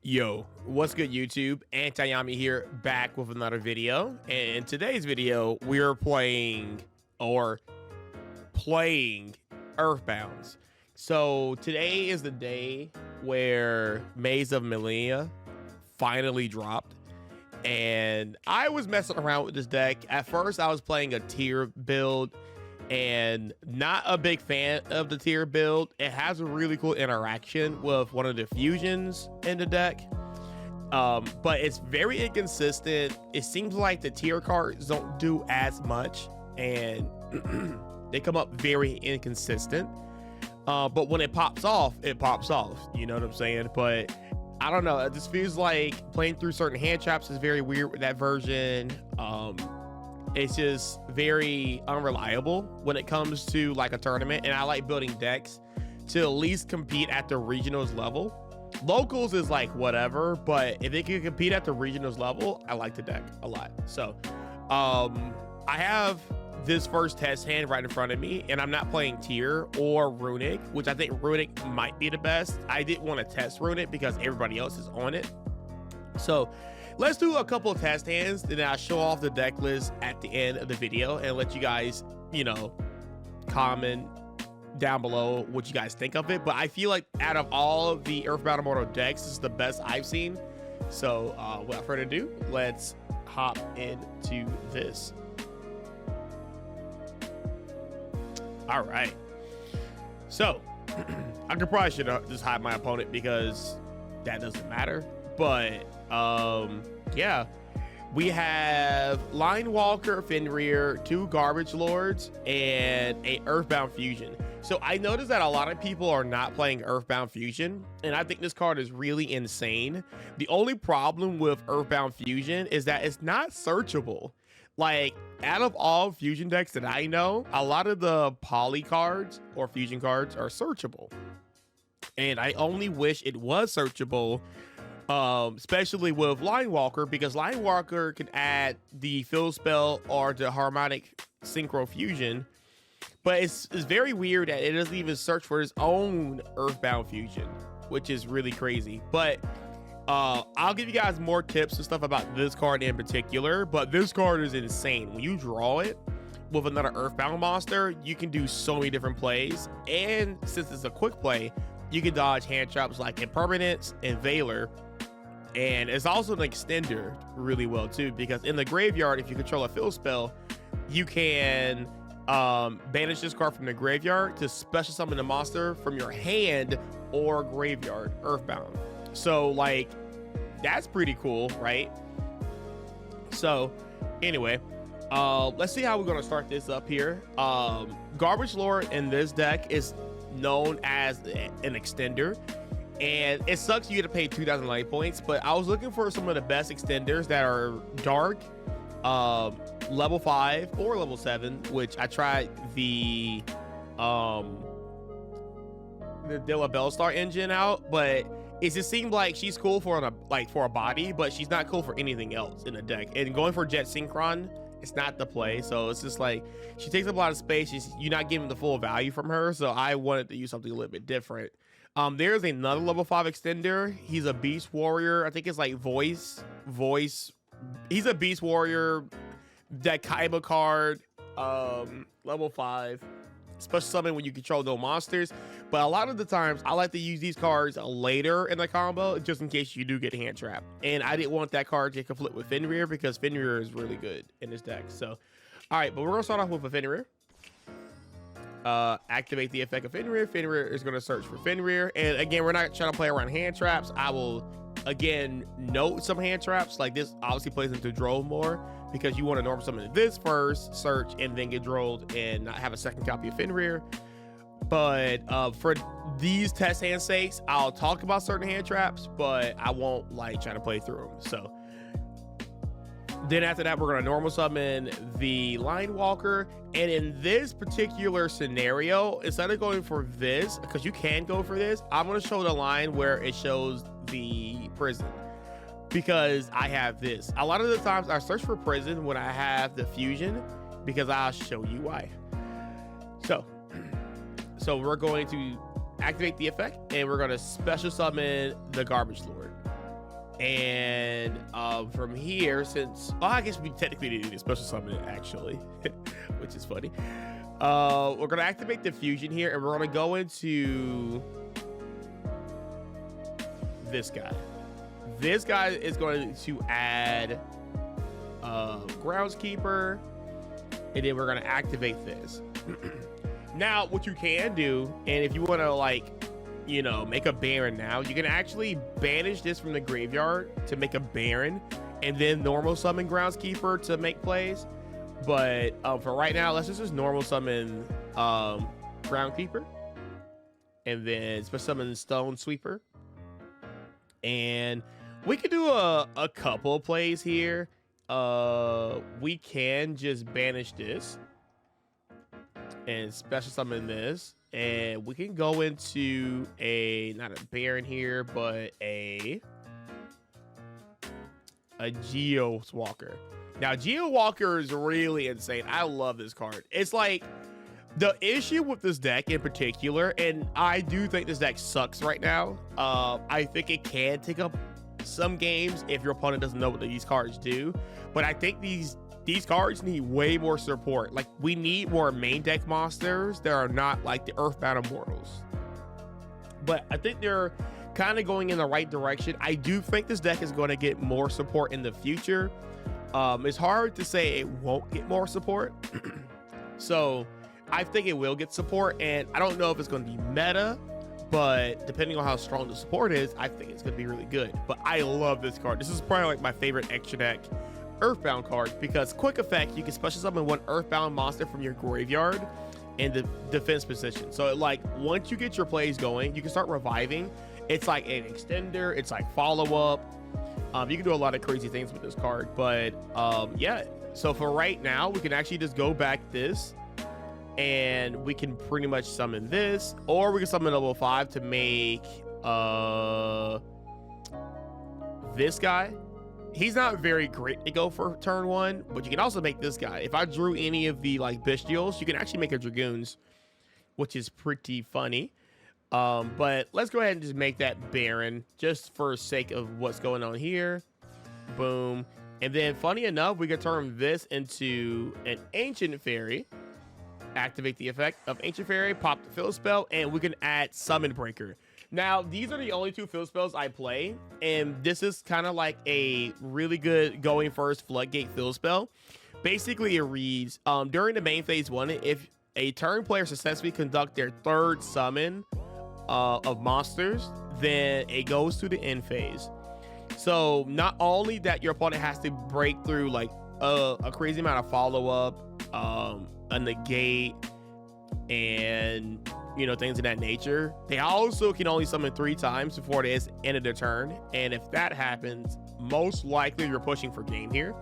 Yo, what's good YouTube? Anti-Yami here, back with another video. And in today's video, we're playing Earthbound. So today is the day where Maze of Millennia finally dropped. And I was messing around with this deck. At first, I was playing a tier build and not a big fan of the tier build. It has a really cool interaction with one of the fusions in the deck, but it's very inconsistent. It seems like the tier cards don't do as much, and they come up very inconsistent. But when it pops off, it pops off. You know what I'm saying? But I don't know. It just feels like playing through certain hand traps is very weird with that version. It's just very unreliable when it comes to like a tournament, and I like building decks to at least compete at the regionals level. Locals is like whatever, but if it can compete at the regionals level, I like the deck a lot. So I have this first test hand right in front of me, and I'm not playing tier or runic, which I think runic might be the best. I didn't want to test runic because everybody else is on it. So let's do a couple of test hands, and then I'll show off the deck list at the end of the video and let you guys, you know, comment down below what you guys think of it. But I feel like out of all of the Earthbound Immortal decks, this is the best I've seen. So without further ado, let's hop into this. All right. So I could probably should just hide my opponent because that doesn't matter. But yeah, we have Line Walker, Fenrir, 2 Garbage Lords, and a Earthbound Fusion. So I noticed that a lot of people are not playing Earthbound Fusion, and I think this card is really insane. The only problem with Earthbound Fusion is that it's not searchable. Like, out of all fusion decks that I know, a lot of the poly cards or fusion cards are searchable, and I only wish it was searchable. Especially with Line Walker, because Line Walker can add the fill spell or the harmonic synchro fusion, but it's very weird that it doesn't even search for its own Earthbound fusion, which is really crazy. But I'll give you guys more tips and stuff about this card in particular, but this card is insane. When you draw it with another Earthbound monster, you can do so many different plays, and since it's a quick play, you can dodge hand traps like Impermanence and Veiler. And it's also an extender really well too, because in the graveyard, if you control a fill spell, you can banish this card from the graveyard to special summon the monster from your hand or graveyard, Earthbound. So like, that's pretty cool, right? So anyway, let's see how we're gonna start this up here. Garbage Lord in this deck is known as an extender. And it sucks you get to pay 2,000 light points, but I was looking for some of the best extenders that are dark, level 5 or level 7, which I tried the Dilla Bellstar engine out, but it just seemed like she's cool for a body, but she's not cool for anything else in the deck. And going for Jet Synchron, it's not the play. So it's just like, she takes up a lot of space. You're not getting the full value from her. So I wanted to use something a little bit different. There's another level 5 extender. He's a Beast Warrior. I think it's like voice. He's a Beast Warrior, that Kaiba card, level 5. Special summon when you control no monsters. But a lot of the times, I like to use these cards later in the combo, just in case you do get hand trapped. And I didn't want that card to conflict with Fenrir, because Fenrir is really good in this deck. So, all right, but we're gonna start off with a Fenrir. Activate the effect of Fenrir. Fenrir is going to search for Fenrir, and again, we're not trying to play around hand traps. I will again note some hand traps, like this obviously plays into Drove more, because you want to normal summon this first, search, and then get Droved and not have a second copy of Fenrir. But for these test hand sakes, I'll talk about certain hand traps, but I won't like try to play through them. So then after that, we're going to normal summon the Line Walker. And in this particular scenario, instead of going for this, because you can go for this, I'm going to show the line where it shows the prison, because I have this. A lot of the times I search for prison when I have the fusion, because I'll show you why. So we're going to activate the effect, and we're going to special summon the Garbage Lord. And from here, since I guess we technically didn't need a special summon it actually, which is funny. We're gonna activate the fusion here, and we're gonna go into this guy. This guy is going to add groundskeeper, and then we're gonna activate this. Now, what you can do, and if you want to like, you know, make a Baron now, you can actually banish this from the graveyard to make a Baron, and then normal summon groundskeeper to make plays. But for right now, let's just normal summon groundkeeper, and then special summon stone sweeper, and we could do a couple plays here. We can just banish this and special summon this, and we can go into not a Baron here, but a Geo Walker. Now, Geo Walker is really insane. I love this card. It's like the issue with this deck in particular, and I do think this deck sucks right now. I think it can take up some games if your opponent doesn't know what these cards do, but I think these cards need way more support. Like, we need more main deck monsters that are not like the Earthbound Immortals. But I think they're kind of going in the right direction. I do think this deck is going to get more support in the future. It's hard to say it won't get more support. So I think it will get support, and I don't know if it's going to be meta, but depending on how strong the support is, I think it's going to be really good. But I love this card. This is probably like my favorite extra deck Earthbound card, because quick effect, you can special summon one Earthbound monster from your graveyard in the defense position. So like once you get your plays going, you can start reviving. It's like an extender, it's like follow-up. You can do a lot of crazy things with this card, but yeah. So for right now, we can actually just go back this, and we can pretty much summon this, or we can summon level 5 to make this guy. He's not very great to go for turn 1, but you can also make this guy. If I drew any of the like bestials, you can actually make a dragoons, which is pretty funny. But let's go ahead and just make that Baron just for sake of what's going on here. Boom. And then funny enough, we can turn this into an ancient fairy, activate the effect of ancient fairy, pop the field spell, and we can add summon breaker. Now, these are the only 2 field spells I play, and this is kind of like a really good going first floodgate field spell. Basically, it reads, during the main phase 1, if a turn player successfully conduct their 3rd summon of monsters, then it goes to the end phase. So not only that your opponent has to break through like a crazy amount of follow-up, a negate, and you know, things of that nature, they also can only summon 3 times before the end of their turn. And if that happens, most likely you're pushing for game here.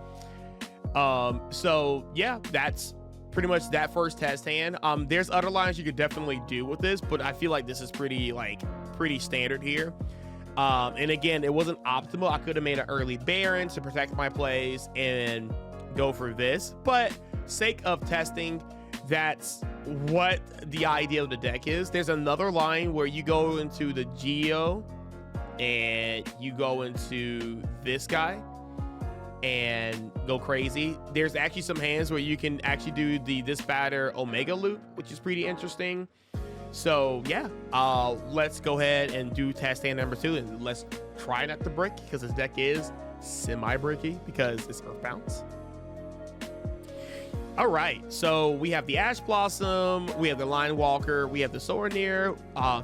So yeah, that's pretty much that first test hand. There's other lines you could definitely do with this, but I feel like this is pretty standard here. And again, it wasn't optimal. I could have made an early Baron to protect my plays and go for this, but sake of testing, that's what the idea of the deck is. There's another line where you go into the Geo and you go into this guy and go crazy. There's actually some hands where you can actually do the this batter Omega loop, which is pretty interesting. So yeah, let's go ahead and do test hand number 2, and let's try not to brick, because this deck is semi-bricky because it's Earthbound. All right, so we have the Ash Blossom, we have the Line Walker, we have the Soraneer,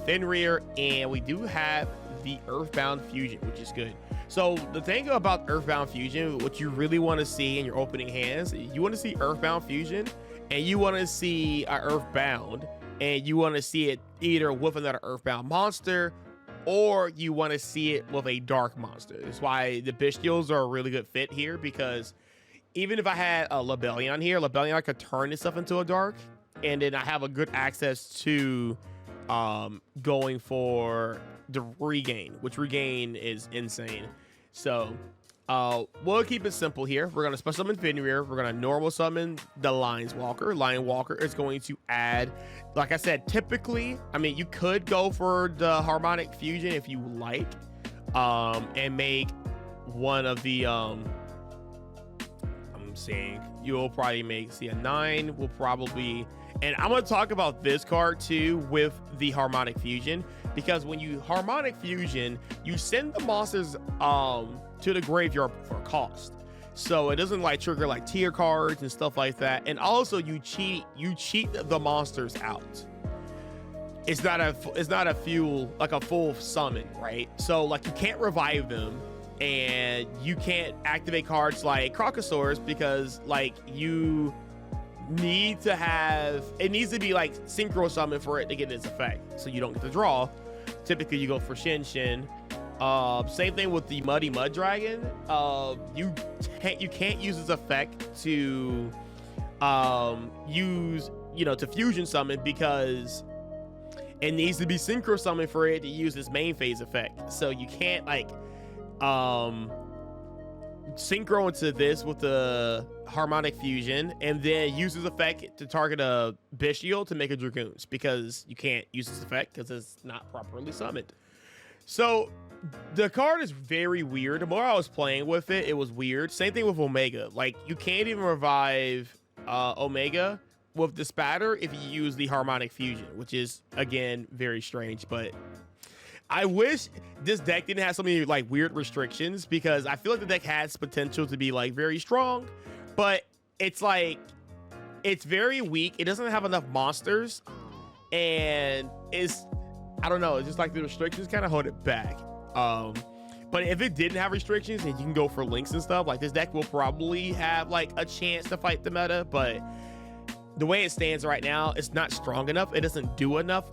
Fenrir, and we do have the Earthbound Fusion, which is good. So the thing about Earthbound Fusion, what you really want to see in your opening hands, you want to see Earthbound Fusion, and you want to see Earthbound, and you want to see it either with another Earthbound monster, or you want to see it with a dark monster. That's why the Bestials are a really good fit here, because even if I had a Lebellion here, Lebellion, I could turn this stuff into a dark, and then I have a good access to going for the regain, which regain is insane. So we'll keep it simple here. We're going to special summon Fenrir. We're going to normal summon the Lion Walker. Lion Walker is going to add, like I said, typically, I mean, you could go for the Harmonic Fusion if you like, and make one of the I'm saying you'll probably make, see, a 9 will probably, and I'm going to talk about this card too with the harmonic fusion, because when you harmonic fusion, you send the monsters to the graveyard for a cost, so it doesn't like trigger like tier cards and stuff like that. And also you cheat the monsters out. It's not a fuel, like a full summon, right? So like you can't revive them, and you can't activate cards like Crocosaurus, because like you need to have, it needs to be like synchro summon for it to get its effect, so you don't get the draw. Typically you go for Shin Shin. Same thing with the Muddy Mud Dragon. You can't use its effect to use, to fusion summon, because it needs to be synchro summon for it to use its main phase effect. So you can't like synchro into this with the harmonic fusion and then use this effect to target a Bestial to make a Dragoons, because you can't use this effect because it's not properly summoned. So the card is very weird. The more I was playing with it, it was weird. Same thing with Omega. Like you can't even revive Omega with the spatter if you use the harmonic fusion, which is again very strange. But I wish this deck didn't have so many like weird restrictions, because I feel like the deck has potential to be like very strong, but it's like it's very weak. It doesn't have enough monsters, and I don't know, it's just like the restrictions kind of hold it back. But if it didn't have restrictions and you can go for links and stuff, like this deck will probably have like a chance to fight the meta. But the way it stands right now, it's not strong enough. It doesn't do enough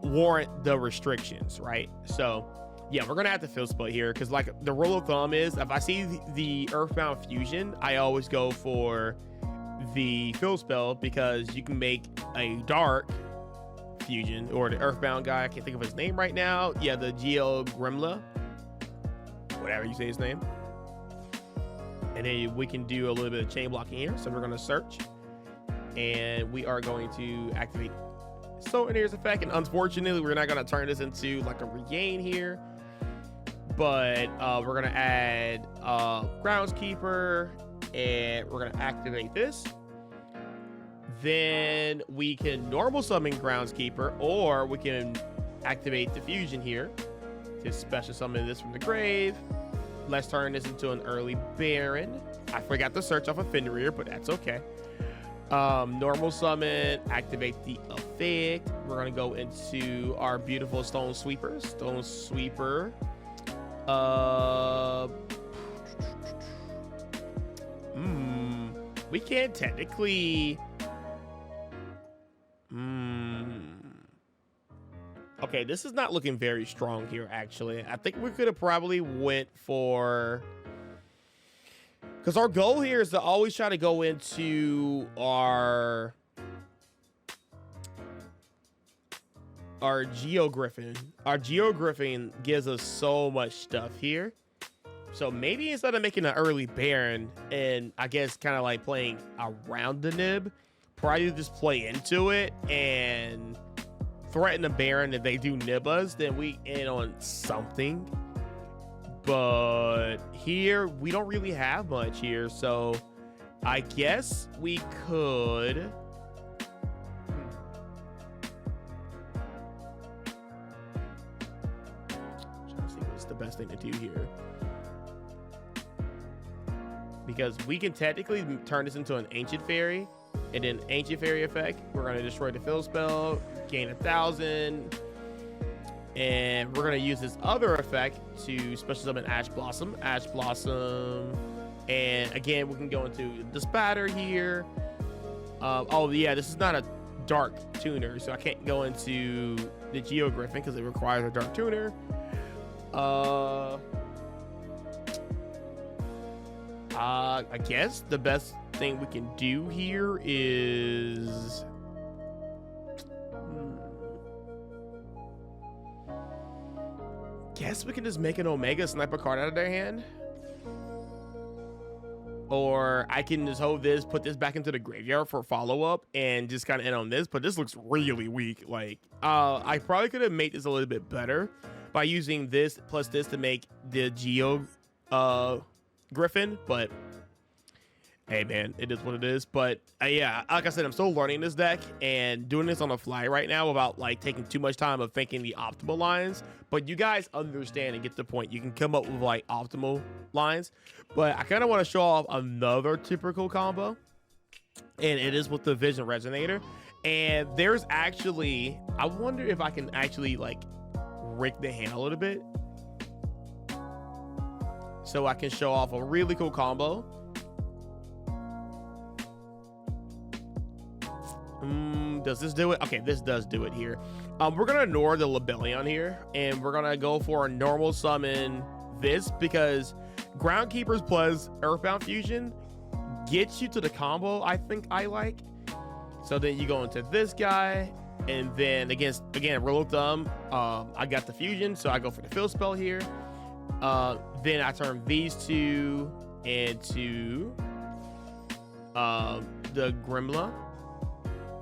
warrant the restrictions, right? So yeah, we're gonna have to field split here, because like the rule of thumb is if I see the Earthbound fusion, I always go for the field spell, because you can make a dark fusion, or the Earthbound guy, I can't think of his name right now. Yeah, the Geo Grimla, whatever you say his name. And then we can do a little bit of chain blocking here. So we're going to search, and we are going to activate Sotanir's effect. And unfortunately, we're not going to turn this into like a regain here, but we're going to add Groundskeeper, and we're going to activate this. Then we can normal summon Groundskeeper, or we can activate the fusion here to special summon this from the grave. Let's turn this into an early Baron. I forgot to search off a Fenrir, but that's okay. Normal summon, activate the effect. We're gonna go into our beautiful Stone Sweeper. Stone Sweeper. We can technically. Okay, this is not looking very strong here, actually. I think we could have probably went for... Because our goal here is to always try to go into our Geogriffin. Our Geogriffin gives us so much stuff here. So maybe instead of making an early Baron and I guess kind of like playing around the nib, probably just play into it and threaten the Baron. If they do nib us, then we in on something. But here we don't really have much here, so I guess we could trying to see what's the best thing to do here, because we can technically turn this into an Ancient Fairy, and then Ancient Fairy effect, we're going to destroy the fill spell, gain 1,000, and we're going to use this other effect to special summon Ash Blossom. And again, we can go into the spatter here. Oh yeah, this is not a dark tuner, so I can't go into the Geogriffin because it requires a dark tuner. I guess the best thing we can do here is guess we can just make an Omega sniper card out of their hand, or I can just hold this, put this back into the graveyard for follow-up and just kind of end on this. But this looks really weak. Like I probably could have made this a little bit better by using this plus this to make the Geo Griffin, but hey man, it is what it is. But yeah, like I said, I'm still learning this deck and doing this on the fly right now without like taking too much time of thinking the optimal lines. But you guys understand and get the point. You can come up with like optimal lines, but I kind of want to show off another typical combo, and it is with the Vision Resonator. And there's actually, I wonder if I can actually like rig the hand a little bit so I can show off a really cool combo. Does this do it? Okay, this does do it here. We're gonna ignore the Libellion here, and we're gonna go for a normal summon this, because Groundkeepers plus Earthbound Fusion gets you to the combo I think I like. So then you go into this guy, and then again, rule of thumb, I got the fusion, so I go for the fill spell here. Then I turn these two into the Grimla,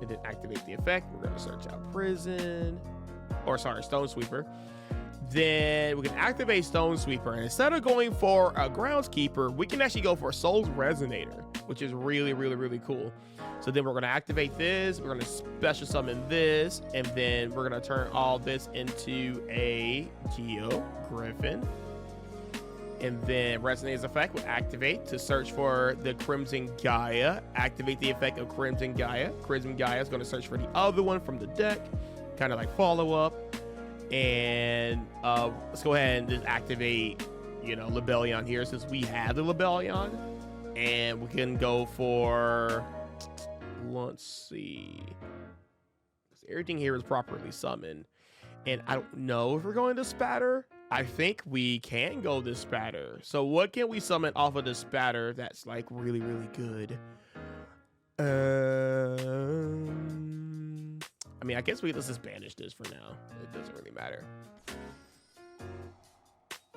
and then activate the effect. We're gonna search out Prison, or sorry, Stone Sweeper. Then we can activate Stone Sweeper, and instead of going for a Groundskeeper, we can actually go for a Soul's Resonator, which is really, really, really cool. So then we're going to activate this, we're going to special summon this, and then we're going to turn all this into a Geo Griffin. And then Resonator's effect will activate to search for the Crimson Gaia. Activate the effect of Crimson Gaia. Crimson Gaia is going to search for the other one from the deck, kind of like follow up. And let's go ahead and just activate, you know, Libellion here, since we have the Libellion. And we can go for, let's see, everything here is properly summoned, and I don't know if we're going to Spatter. I think we can go to Spatter. So what can we summon off of the Spatter that's like really, really good? I mean, I guess let's just banish this for now. It doesn't really matter.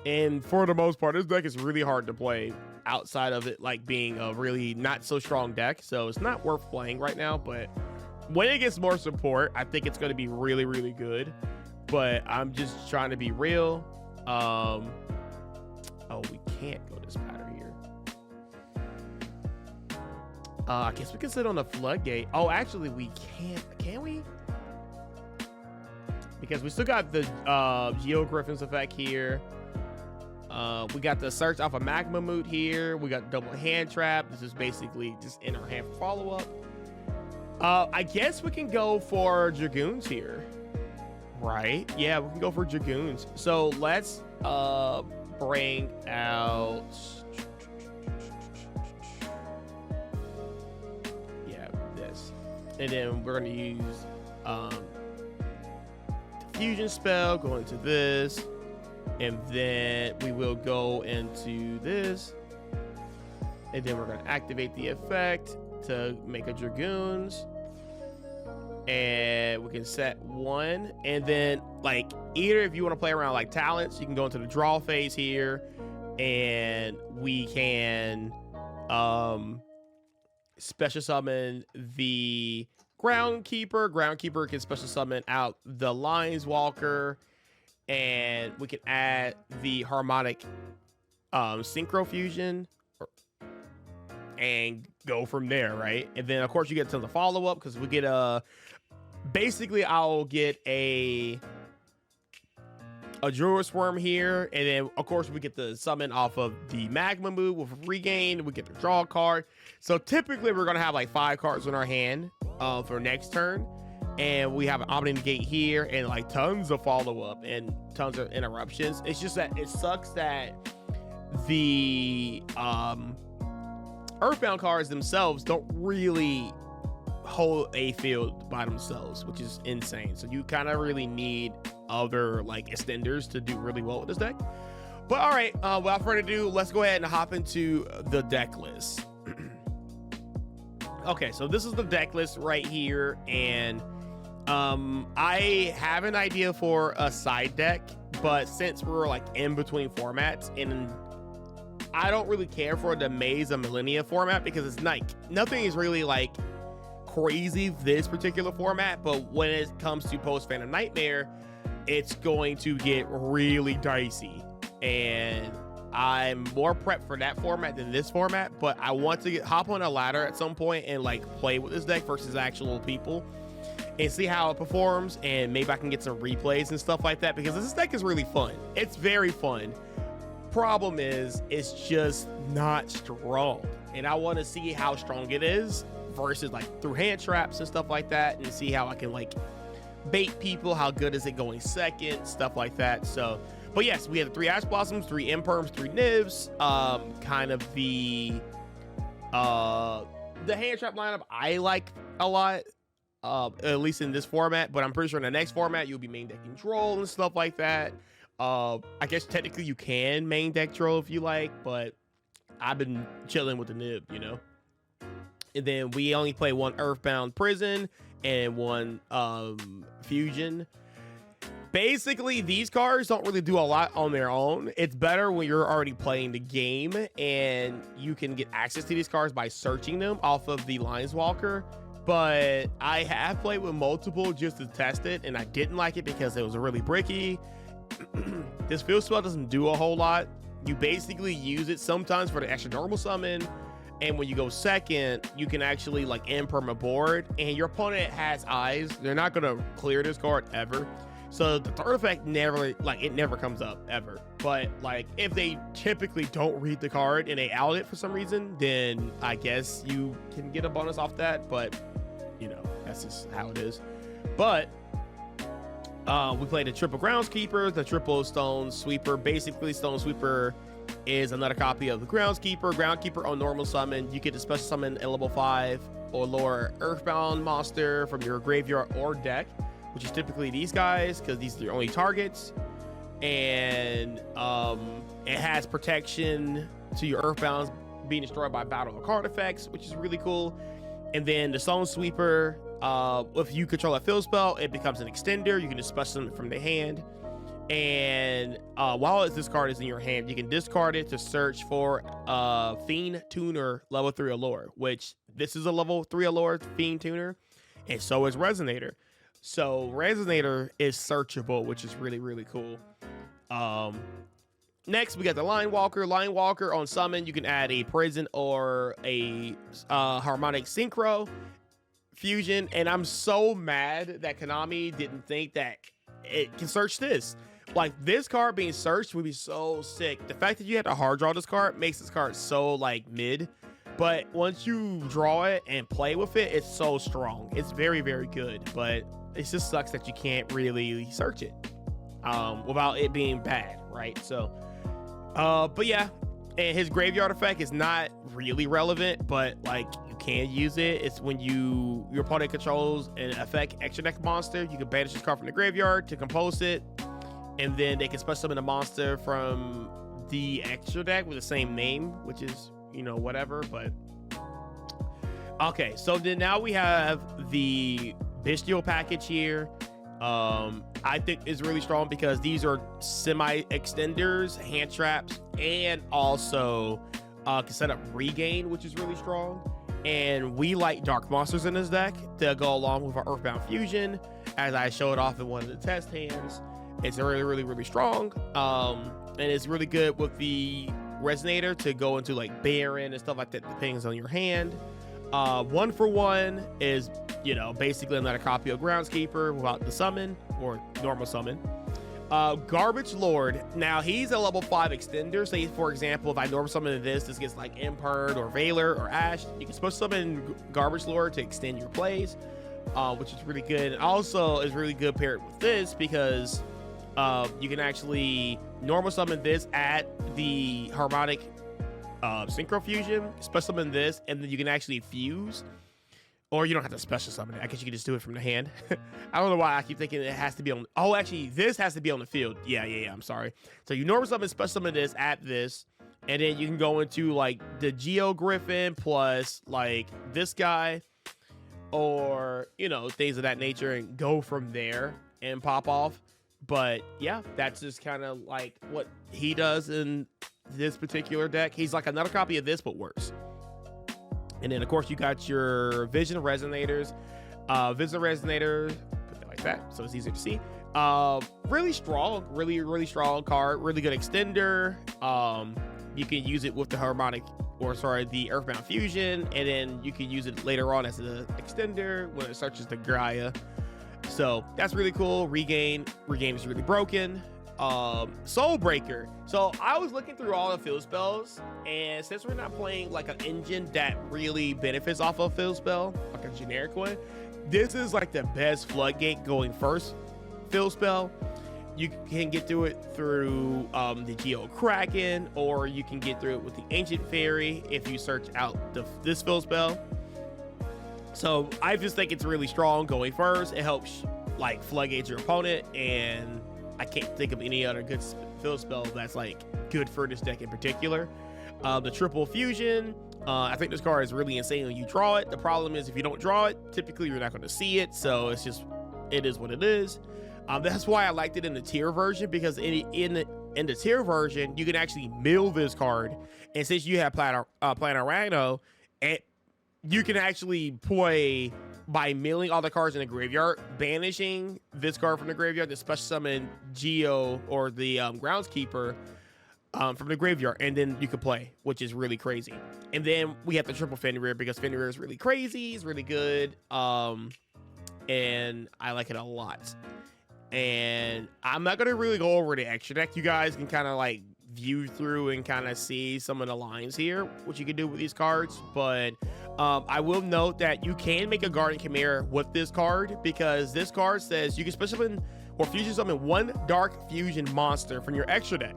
And for the most part, this deck is really hard to play outside of it like being a really not so strong deck. So it's not worth playing right now, but when it gets more support, I think it's going to be really, really good. But I'm just trying to be real. Oh, we can't go to Spatter here. I guess we can sit on the Floodgate. Oh, actually, we can't. Can we? Because we still got the Geo Griffin's effect here. We got the search off of Magma Moot here. We got double hand trap. This is basically just in our hand follow up. I guess we can go for Dragoons here, right? Yeah, we can go for Dragoons. So let's bring out, yeah, this, and then we're gonna use fusion spell, go into this, and then we will go into this, and then we're going to activate the effect to make a Dragoons, and we can set one, and then like either if you want to play around like talents, you can go into the draw phase here, and we can special summon the Groundkeeper. Groundkeeper can special summon out the Lines Walker, and we can add the Harmonic Synchro Fusion and go from there, right? And then of course you get to the follow up, because we get basically I'll get a Druid Swarm here, and then of course we get the summon off of the Magma move with Regain. We get the draw card. So typically we're gonna have like 5 cards in our hand for next turn, and we have an Omni Gate here and like tons of follow up and tons of interruptions. It's just that it sucks that the Earthbound cards themselves don't really hold a field by themselves, which is insane. So you kind of really need other like extenders to do really well with this deck. But all right, without further ado, let's go ahead and hop into the deck list. Okay, so this is the deck list right here, and I have an idea for a side deck, but since we're like in between formats, and I don't really care for the Maze of Millennia format, because it's like nothing is really like crazy this particular format, but when it comes to post Phantom Nightmare, it's going to get really dicey, and I'm more prepped for that format than this format, but I want to hop on a ladder at some point and like play with this deck versus actual people and see how it performs, and maybe I can get some replays and stuff like that, because this deck is really fun. It's very fun. Problem is, it's just not strong, and I want to see how strong it is versus like through hand traps and stuff like that, and see how I can like bait people. How good is it going second, stuff like that. So, but yes, we have 3 Ash Blossoms, 3 Imperms, 3 Nivs. Kind of the hand trap lineup I like a lot, at least in this format, but I'm pretty sure in the next format you'll be main decking Droll and stuff like that. I guess technically you can main deck Droll if you like, but I've been chilling with the Niv, you know. And then we only play 1 Earthbound Prison and 1 Fusion. Basically, these cards don't really do a lot on their own. It's better when you're already playing the game and you can get access to these cards by searching them off of the Lineswalker. But I have played with multiple just to test it, and I didn't like it because it was really bricky. This field spell doesn't do a whole lot. You basically use it sometimes for the extra normal summon, and when you go second, you can actually like imperm a board, and your opponent has eyes. They're not gonna clear this card ever. So the third effect never comes up ever. But like if they typically don't read the card and they out it for some reason, then I guess you can get a bonus off that. But you know, that's just how it is. But we played the triple Groundskeeper, the triple Stone Sweeper. Basically, Stone Sweeper is another copy of the Groundskeeper. Groundskeeper on normal summon, you get to special summon a level 5 or lower Earthbound monster from your graveyard or deck, which is typically these guys, because these are your only targets. And it has protection to your Earthbounds being destroyed by battle or card effects, which is really cool. And then the Stone Sweeper, if you control a field spell, it becomes an extender. You can just special summon it from the hand. And while this card is in your hand, you can discard it to search for Fiend Tuner level 3 Allure, which this is a level 3 Allure Fiend Tuner, and so is Resonator. So Resonator is searchable, which is really, really cool. Next, we got the Line Walker. Line Walker on summon, you can add a Prison or a Harmonic Synchro Fusion. And I'm so mad that Konami didn't think that it can search this. Like, this card being searched would be so sick. The fact that you have to hard draw this card makes this card so, like, mid. But once you draw it and play with it, it's so strong. It's very, very good. But it just sucks that you can't really search it without it being bad, right? So, but yeah. And his graveyard effect is not really relevant, but, like, you can use it. It's when your opponent controls an effect extra deck monster, you can banish this card from the graveyard to compose it, and then they can special summon a monster from the extra deck with the same name, which is, you know, whatever. But okay, so then now we have the Bestial package here. I think is really strong because these are semi-extenders, hand traps, and also can set up regain, which is really strong. And we like dark monsters in this deck to go along with our Earthbound Fusion, as I showed off in one of the test hands. It's really, really, really strong. And it's really good with the Resonator to go into like Baron and stuff like that, depending on your hand. 1 for 1 is, you know, basically another copy of Groundskeeper without the summon or normal summon. Garbage Lord. Now he's a level 5 extender. Say, for example, if I normal summon this gets like Imperd or Valor or Ash, you can special summon Garbage Lord to extend your plays, which is really good. And also is really good paired with this because you can actually normal summon this at the Harmonic Synchro Fusion, special summon this, and then you can actually fuse. Or you don't have to special summon it. I guess you can just do it from the hand. I don't know why I keep thinking it has to be on. Oh, actually, this has to be on the field. Yeah. I'm sorry. So you normal summon, special summon this at this, and then you can go into like the Geo Griffin plus like this guy, or you know, things of that nature, and go from there and pop off. But yeah, that's just kind of like what he does in this particular deck. He's like another copy of this, but worse. And then, of course, you got your Vision Resonators. Vision Resonator, put that like that so it's easier to see. Really strong, really strong card, really good extender. You can use it with the the Earthbound Fusion, and then you can use it later on as an extender when it searches the Gaia. So that's really cool. Regain is really broken. Soul Breaker. So I was looking through all the field spells, and since we're not playing like an engine that really benefits off of field spell, like a generic one, this is like the best floodgate going first field spell. You can get through it through the Geo Kraken, or you can get through it with the Ancient Fairy if you search out this field spell. So I just think it's really strong going first. It helps like floodgate your opponent, and I can't think of any other good field spell that's like good for this deck in particular. The triple fusion, I think this card is really insane when you draw it. The problem is if you don't draw it, typically you're not going to see it. So it is what it is. That's why I liked it in the tier version, because in the tier version you can actually mill this card, and since you have Planar Rhino, and you can actually play by milling all the cards in the graveyard, banishing this card from the graveyard, the special summon Geo or the Groundskeeper from the graveyard, and then you can play, which is really crazy. And then we have the triple Fenrir, because Fenrir is really crazy, it's really good, and I like it a lot. And I'm not gonna really go over the extra deck. You guys can kind of like view through and kind of see some of the lines here, what you can do with these cards. But I will note that you can make a Guardian Chimera with this card, because this card says you can special summon or fusion summon one dark fusion monster from your extra deck.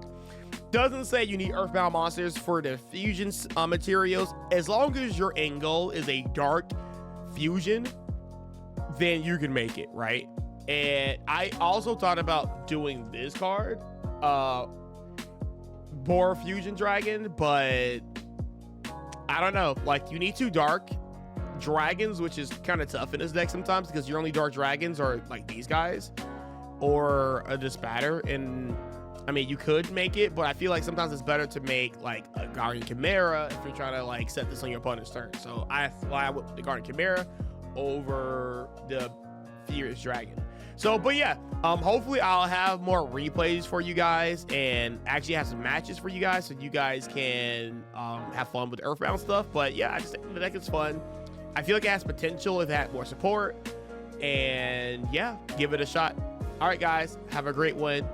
Doesn't say you need Earthbound monsters for the fusion materials. As long as your end goal is a dark fusion, then you can make it, right? And I also thought about doing this card, Boar Fusion Dragon, but I don't know. Like, you need two dark dragons, which is kind of tough in this deck sometimes, because your only dark dragons are like these guys or a Dispatter. And I mean, you could make it, but I feel like sometimes it's better to make like a Guardian Chimera if you're trying to like set this on your opponent's turn. So I fly with the Guardian Chimera over the Furious Dragon. So, but yeah, hopefully I'll have more replays for you guys and actually have some matches for you guys, so you guys can have fun with the Earthbound stuff. But yeah, I just think the deck is fun. I feel like it has potential if it had more support. And yeah, give it a shot. All right, guys, have a great one.